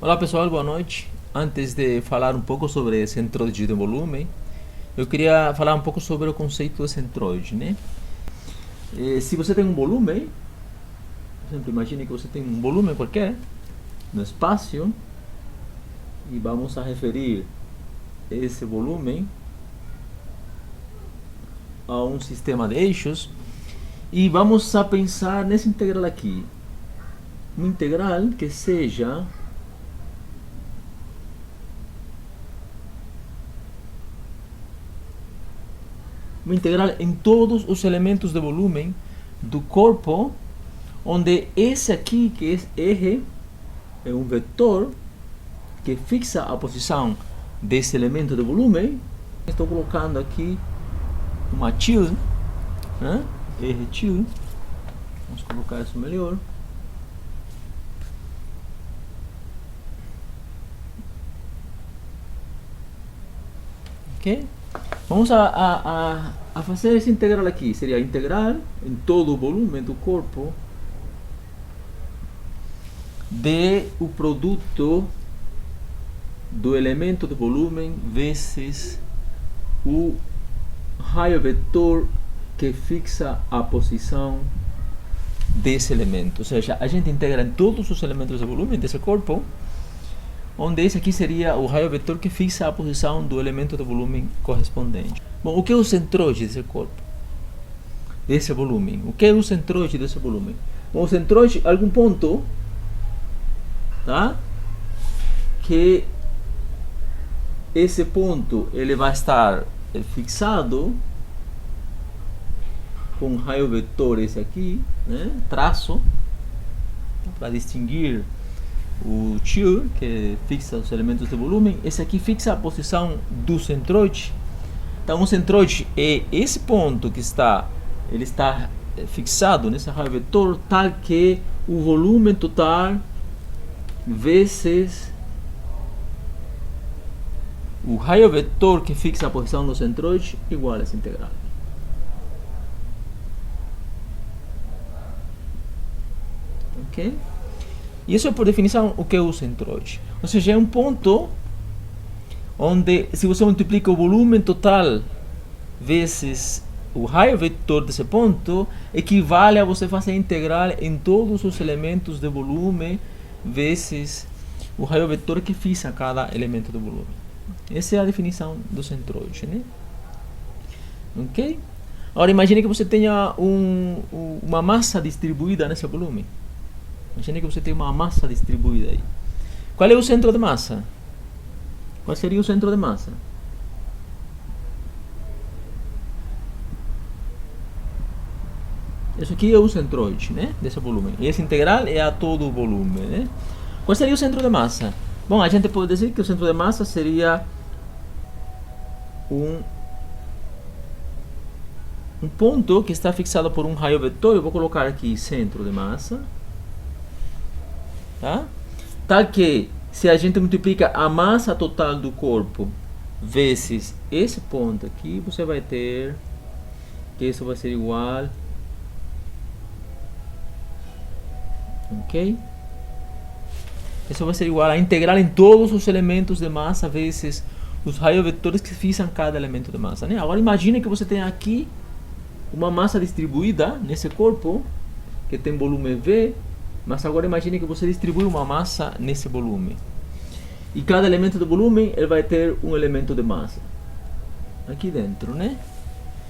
Olá pessoal, boa noite. Antes de falar um pouco sobre centroide de volume, eu queria falar um pouco sobre o conceito de centroide, né? Se você tem um volume, por exemplo, imagine que você tem um volume qualquer no espaço e vamos a referir esse volume a um sistema de eixos e vamos a pensar nessa integral aqui. Uma integral que seja uma integral em todos os elementos de volume do corpo, onde esse aqui, que é R, é um vetor que fixa a posição desse elemento de volume. Estou colocando aqui uma tilde, né? R tilde. Vamos colocar isso melhor. Ok? Vamos a fazer essa integral aqui. Seria integral em todo o volume do corpo de o produto do elemento de volume vezes o raio vetor que fixa a posição desse elemento. Ou seja, a gente integra em todos os elementos de volume desse corpo, onde esse aqui seria o raio vetor que fixa a posição do elemento de volume correspondente. Bom, o que é o centroide desse corpo? Desse volume. O que é o centroide desse volume? Bom, o centroide, algum ponto, tá? Que esse ponto ele vai estar fixado com um raio vetor esse aqui, né? Traço, para distinguir o tilde, que fixa os elementos de volume. Esse aqui fixa a posição do centroide. Então o centroide é esse ponto que ele está fixado nesse raio vetor, tal que o volume total vezes o raio vetor que fixa a posição do centroide igual a essa integral. Ok? Isso é por definição o que é o centroide. Ou seja, é um ponto onde, se você multiplica o volume total vezes o raio vetor desse ponto, equivale a você fazer a integral em todos os elementos de volume vezes o raio vetor que fixa cada elemento do volume. Essa é a definição do centroide, né? Ok? Agora imagine que você tenha uma massa distribuída nesse volume. Imagine que você tem uma massa distribuída aí. Qual é o centro de massa? Qual seria o centro de massa? Isso aqui é o centroide, né? Desse volume. E essa integral é a todo o volume, né? Qual seria o centro de massa? Bom, a gente pode dizer que o centro de massa seria um ponto que está fixado por um raio vetor. Eu vou colocar aqui centro de massa, tá? Tal que se a gente multiplica a massa total do corpo vezes esse ponto aqui, você vai ter que isso vai ser igual, ok? Isso vai ser igual a integral em todos os elementos de massa vezes os raios vetores que fixam cada elemento de massa, né? Agora imagine que você tem aqui uma massa distribuída nesse corpo que tem volume V, mas agora imagine que você distribui uma massa nesse volume. E cada elemento do volume ele vai ter um elemento de massa aqui dentro, né?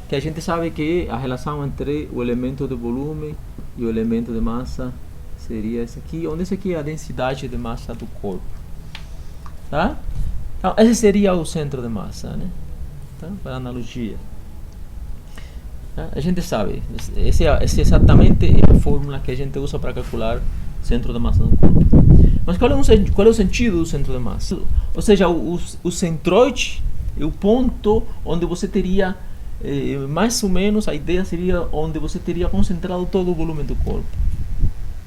Que a gente sabe que a relação entre o elemento de volume e o elemento de massa seria esse aqui, onde esse aqui é a densidade de massa do corpo, tá? Então esse seria o centro de massa, né? Tá? Para analogia, tá? A gente sabe, essa é exatamente a fórmula que a gente usa para calcular o centro de massa do corpo. Mas qual é o sentido do centro de massa? Ou seja, o centroide é o ponto onde você teria, mais ou menos, a ideia seria onde você teria concentrado todo o volume do corpo.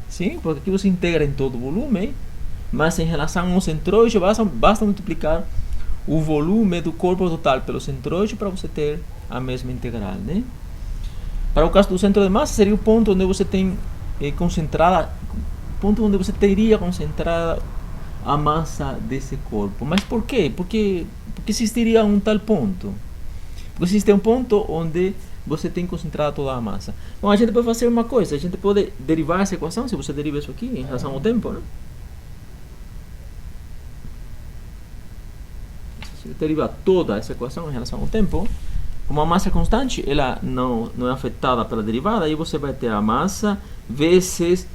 Sim, porque aqui você integra em todo o volume, mas em relação ao centroide basta multiplicar o volume do corpo total pelo centroide para você ter a mesma integral, né? Para o caso do centro de massa seria o ponto onde você tem concentrada, ponto onde você teria concentrada a massa desse corpo. Mas por quê? Porque existiria um tal ponto. Porque existe um ponto onde você tem concentrado toda a massa. Bom, a gente pode fazer uma coisa. A gente pode derivar essa equação, se você deriva isso aqui em relação ao tempo, né? Se você deriva toda essa equação em relação ao tempo, como a massa é constante, ela não é afetada pela derivada, aí você vai ter a massa vezes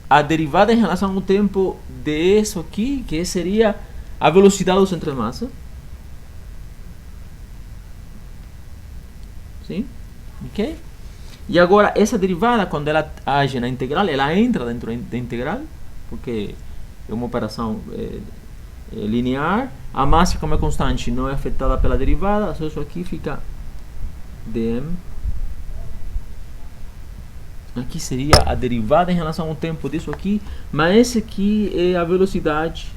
a derivada em relação ao tempo disso aqui, que seria a velocidade do centro de massa. Sim? Ok? E agora, essa derivada, quando ela age na integral, ela entra dentro da integral, porque é uma operação linear. A massa, como é constante, não é afetada pela derivada, só isso aqui fica dm. Aqui seria a derivada em relação ao tempo disso aqui, mas esse aqui é a velocidade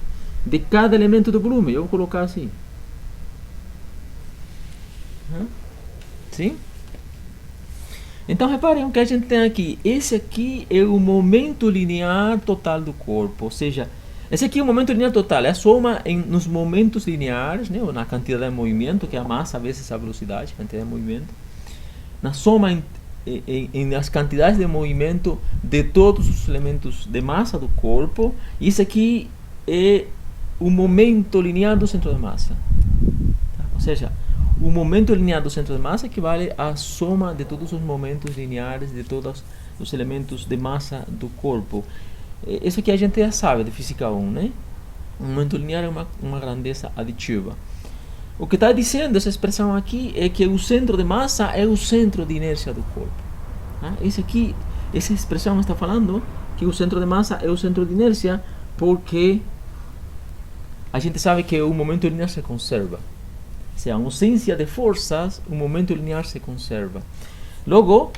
de cada elemento do volume. Eu vou colocar assim. Sim? Então reparem o que a gente tem aqui. Esse aqui é o momento linear total do corpo, ou seja, esse aqui é o momento linear total, é a soma nos momentos lineares, né, ou na quantidade de movimento, que é a massa vezes a velocidade, quantidade de movimento, na soma nas quantidades de movimento de todos os elementos de massa do corpo. E isso aqui é o momento linear do centro de massa. Tá? Ou seja, o momento linear do centro de massa equivale à soma de todos os momentos lineares de todos os elementos de massa do corpo. Isso aqui a gente já sabe de Física 1, né? O momento linear é uma grandeza aditiva. O que está dizendo essa expressão aqui é que o centro de massa é o centro de inércia do corpo. Tá? Essa expressão está falando que o centro de massa é o centro de inércia porque a gente sabe que o momento linear se conserva. Se há ausência de forças, o momento linear se conserva. Logo,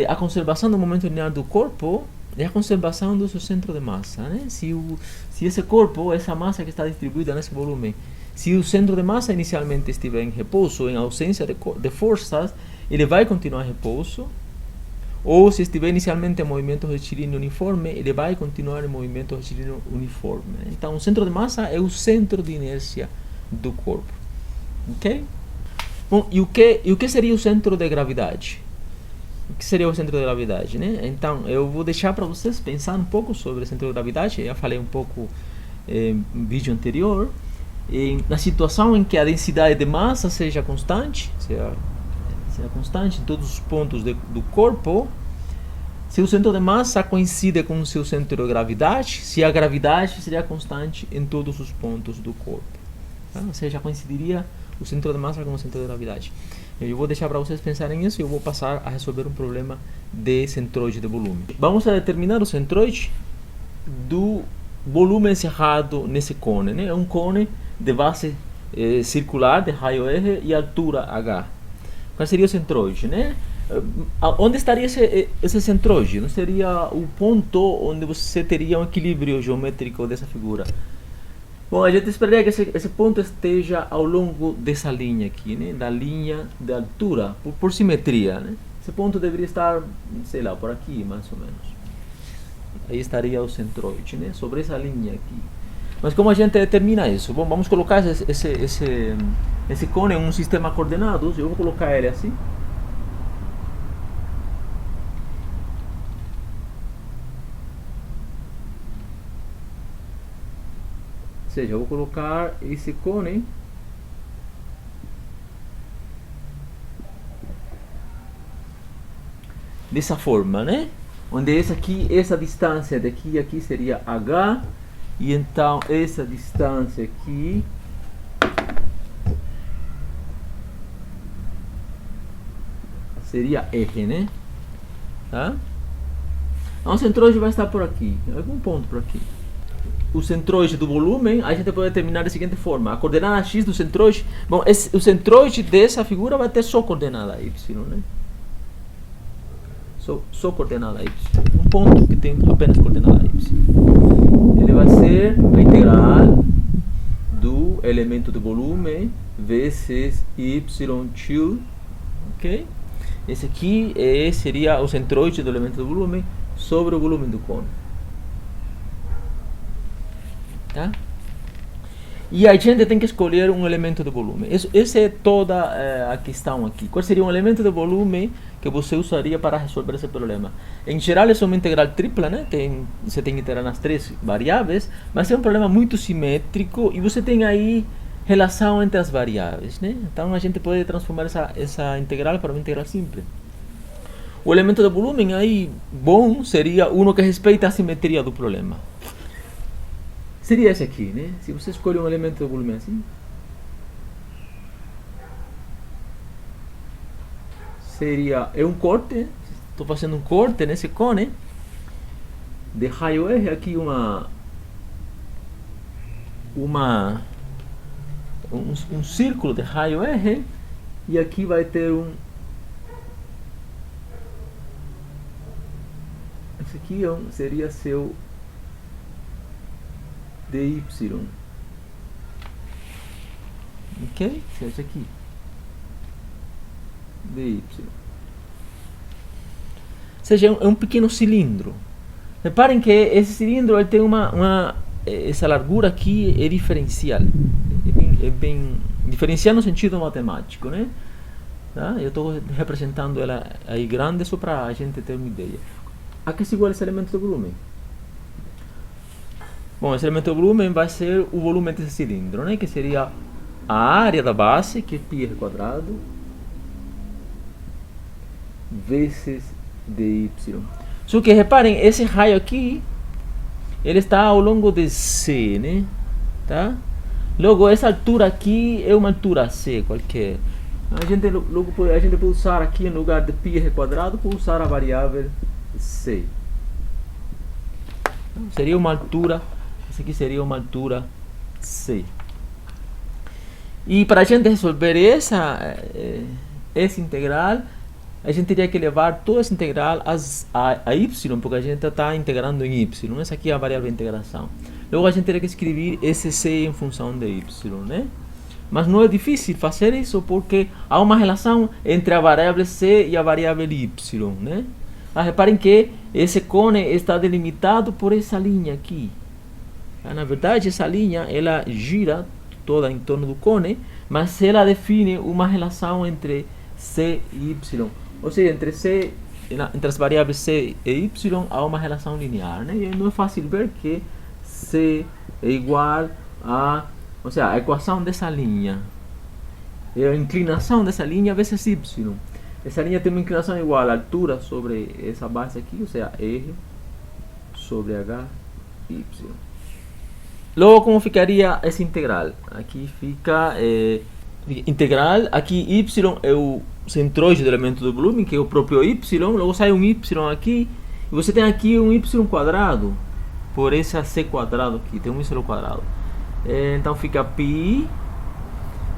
a conservação do momento linear do corpo é a conservação do seu centro de massa. Né? Se esse corpo, essa massa que está distribuída nesse volume, se o centro de massa inicialmente estiver em repouso, em ausência de forças, ele vai continuar em repouso. Ou se estiver inicialmente em movimento retilíneo uniforme, ele vai continuar em movimento retilíneo uniforme. Então, o centro de massa é o centro de inércia do corpo. Ok? Bom, e o que seria o centro de gravidade? O que seria o centro de gravidade, né? Então, eu vou deixar para vocês pensar um pouco sobre o centro de gravidade. Eu já falei um pouco no vídeo anterior. Na situação em que a densidade de massa seja constante, seja constante em todos os pontos do corpo, se o centro de massa coincide com o seu centro de gravidade, se a gravidade seria constante em todos os pontos do corpo. Tá? Ou seja, coincidiria o centro de massa com o centro de gravidade. Eu vou deixar para vocês pensarem nisso e eu vou passar a resolver um problema de centroide de volume. Vamos a determinar o centroide do volume encerrado nesse cone. Né? É um cone de base circular, de raio R e altura H. Qual seria o centroide? Né? Onde estaria esse centroide? Não seria o ponto onde você teria um equilíbrio geométrico dessa figura? Bom, a gente esperaria que esse ponto esteja ao longo dessa linha aqui, né? Da linha de altura, por simetria. Né? Esse ponto deveria estar, sei lá, por aqui mais ou menos. Aí estaria o centroide, né? Sobre essa linha aqui. Mas como a gente determina isso? Bom, vamos colocar esse cone em um sistema de coordenados. Eu vou colocar ele assim. Ou seja, eu vou colocar esse cone dessa forma, né? Onde essa distância daqui a aqui seria H. E então essa distância aqui seria R, né? Tá? Então o centroide vai estar por aqui, algum ponto por aqui. O centroide do volume a gente pode determinar da seguinte forma: a coordenada x do centroide. Bom, o centroide dessa figura vai ter só coordenada y, né? Só coordenada y. Um ponto que tem apenas coordenada y. Ele vai ser a integral do elemento do volume vezes y2, ok? Esse aqui seria o centroide do elemento do volume sobre o volume do cone. tá? E a gente tem que escolher um elemento de volume. Essa é toda a questão aqui. Qual seria um elemento de volume que você usaria para resolver esse problema? Em geral, é uma integral tripla, né? Você tem que integrar nas três variáveis, mas é um problema muito simétrico e você tem aí relação entre as variáveis, né? Então a gente pode transformar essa integral para uma integral simples. O elemento de volume aí bom seria um que respeita a simetria do problema. Seria esse aqui, né? Se você escolhe um elemento de volume assim, seria um corte. Estou fazendo um corte nesse cone de raio R aqui um círculo de raio R e aqui vai ter esse aqui seria seu dy, ok? Esse aqui dy, ou seja, é um pequeno cilindro. Reparem que esse cilindro ele tem essa largura aqui é diferencial, é bem diferencial no sentido matemático, né? Tá? Eu estou representando ela aí grande só para a gente ter uma ideia. A que se iguala esse elemento de volume? Bom, esse elemento de volume vai ser o volume desse cilindro, né? Que seria a área da base, que é πr quadrado, vezes dy. Só que reparem, esse raio aqui, ele está ao longo de C, né? Tá? Logo, essa altura aqui é uma altura C qualquer. A gente pode usar aqui, em lugar de πr quadrado, pode usar a variável C. Seria uma altura, essa aqui seria uma altura C. E para a gente resolver essa integral, a gente teria que levar toda essa integral a y, porque a gente está integrando em y. Essa aqui é a variável de integração. Logo a gente teria que escrever esse c em função de y, né? Mas não é difícil fazer isso, porque há uma relação entre a variável c e a variável y, né? Reparem que esse cone está delimitado por essa linha aqui. Na verdade, essa linha ela gira toda em torno do cone, mas ela define uma relação entre c e y. Ou seja, entre as variáveis c e y há uma relação linear, né? E não é fácil ver que c é igual ou seja, a equação dessa linha é a inclinação dessa linha vezes y. Essa linha tem uma inclinação igual à altura sobre essa base aqui, ou seja, r sobre h, y. Logo, como ficaria essa integral? Aqui fica integral, aqui y é o centroide do elemento do volume, que é o próprio y, logo sai um y aqui, e você tem aqui um y quadrado, por esse c quadrado aqui, tem um y quadrado. Então fica π,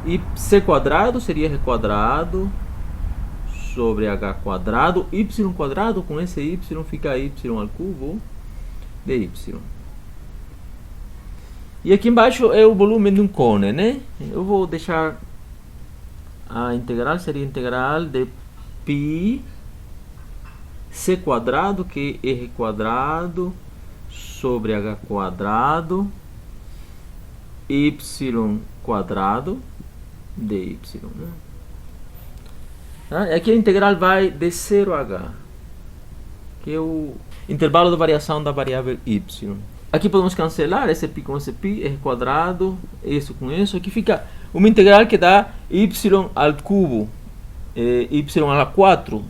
e c quadrado seria r quadrado, sobre h quadrado, y quadrado, com esse y fica y ao cubo dy. E aqui embaixo é o volume de um cone, né? Eu vou deixar a integral, seria integral de π c quadrado, que é r quadrado, sobre h quadrado, y quadrado dy, né? Aqui a integral vai de 0 a h, que é o intervalo de variação da variável y. Aqui podemos cancelar esse π com esse π, r quadrado, isso com isso. Aqui fica uma integral que dá y ao cubo, y a 4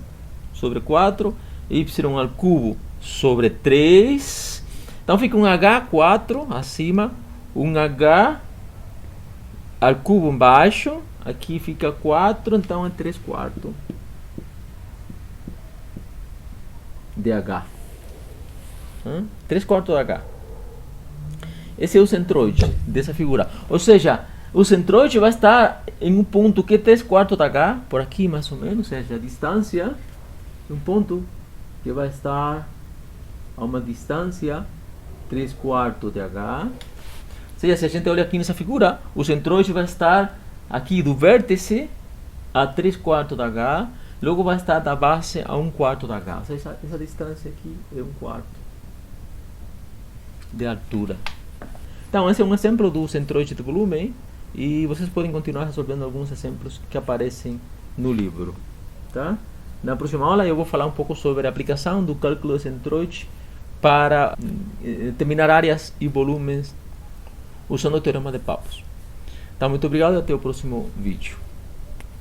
sobre 4, y ao cubo sobre 3. Então fica um h4 acima, um h ao cubo embaixo. Aqui fica 4, então é 3 quartos de h. 3 quartos de h. Esse é o centroide dessa figura. Ou seja, o centroide vai estar em um ponto que é 3 quartos de h, por aqui mais ou menos, ou seja, a distância, um ponto que vai estar a uma distância 3 quartos de h. Ou seja, se a gente olha aqui nessa figura, o centroide vai estar aqui do vértice a 3 quartos de h, logo vai estar da base a 1 quarto de h. Ou seja, essa distância aqui é 1 quarto de altura. Então, esse é um exemplo do centroide de volume e vocês podem continuar resolvendo alguns exemplos que aparecem no livro. Tá? Na próxima aula eu vou falar um pouco sobre a aplicação do cálculo de centroide para determinar áreas e volumes usando o teorema de Pappus. Então, muito obrigado e até o próximo vídeo.